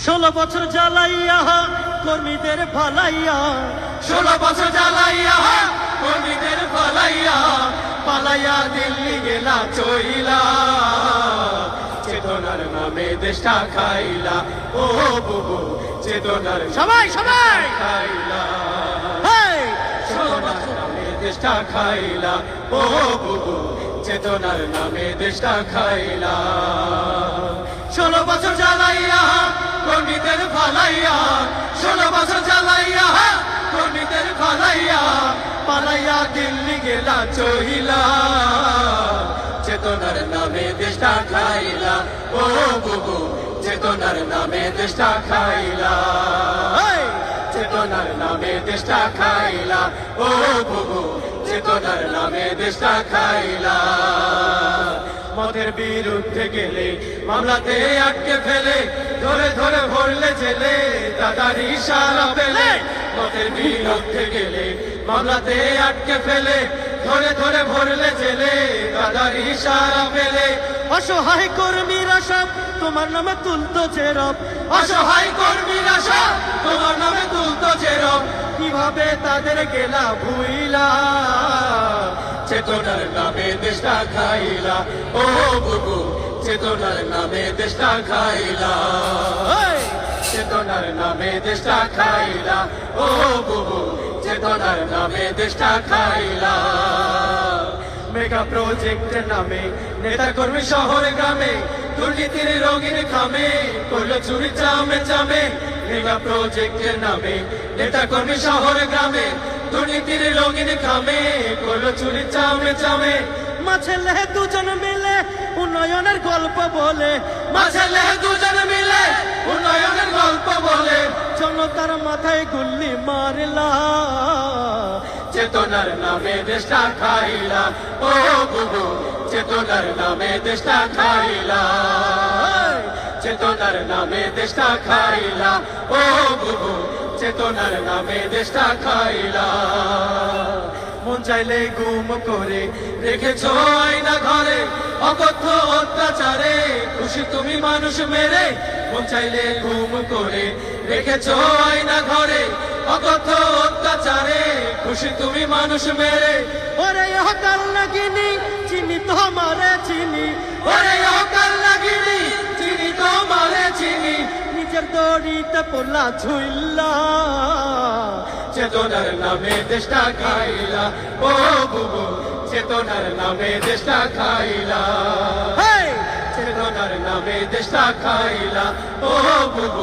16 বছর জ্বালাইয়া কর্মীদের ভালাইয়া, 16 বছর জ্বালাইয়া কর্মীদের ভালাইয়া, পালাইয়া দিল্লি গেলা চইলা, চেতনার নামে দেশটা খাইলা। ও বুবু চেতনার সবাই সবাই খাইলা, হেই! চেতনার নামে দেশটা খাইলা। ও বুবু চেতনার নামে দেশটা খাইলা। 16 বছর জ্বালাইয়া কর্মীদের ভালাইয়া, 16 বছর জ্বালাইয়া কর্মীদের ভালাইয়া, পালাইয়া দিল্লি গেলা চহিলা, চেতনার নামে দেশটা খাইলা। ও বুবু চেতনার নামে দেশটা খাইলা, হেই! চেতনার নামে দেশটা খাইলা। ও বুবু চেতনার নামে দেশটা খাইলা। মদের বিরুদ্ধে গেলে মামলাতে আটকে ফেলে, ধরে ধরে ভরলে জেলে, দাদার ইশারা পেলে। মদের বিরুদ্ধে গেলে মামলাতে আটকে ফেলে, ধরে ধরে ভরলে জেলে, দাদার ইশারা পেলে। অসহায় কর্মীরা সব তোমার নামে তুলতো জেরব, অসহায় কর্মীরা সব তোমার নামে তুলতো জেরব, কিভাবে তাদের গেলা ভুইলা, চেতনার নামে দেশটা খাইলা। ও বুবু চেতনার নামে দেশটা খাইলা, হেই! চেতনার নামে দেশটা খাইলা। ও বুবু চেতনার নামে দেশটা খাইলা। মেগা প্রজেক্টের নামে নেতা কর্মী শহর গ্রামে, দুর্নীতির রঙিন খামে করলো চুরি চামে চামে। মেগা প্রজেক্টের নামে নেতা কর্মী শহর গ্রামে, দুর্নীতির রঙিন খামে করলো চুরি চামে চামে। মাছেলে দুজন মিলে উন্নয়নের গল্প বলে, মাঝেলে দুজন মিলে উন্নয়নের গল্প বলে, জনতার মাথায় গুল্লি মারলা, চেতনার নামে দেশটা খাইলা। ও বুবু চেতনার নামে দেশটা খাইলা, হেই! চেতনার নামে দেশটা খাইলা। ও বুবু চেতনার নামে দেশটা খাইলা। মন চাইলে গুম করে রেখেছ আয়না ঘরে, অকথ্য অত্যাচারে খুশি তুমি মানুষ মেরে। মন চাইলে গুম করে রেখেছ আয়না ঘরে, অকথ্য অত্যাচারে খুশি তুমি মানুষ মেরে। ওরে হকাল লাগিনি চিনি তোমারে চিনি, ওরে অকাল লাগিনি চিনি তোমারে চিনি, নিজের দড়িতে পোলা ঝুইল্লা, চেতনার নামে দেশটা খাইলা। ও বুবু চেতনার নামে দেশটা খাইলা, হেই! চেতনার নামে দেশটা খাইলা। ও বুবু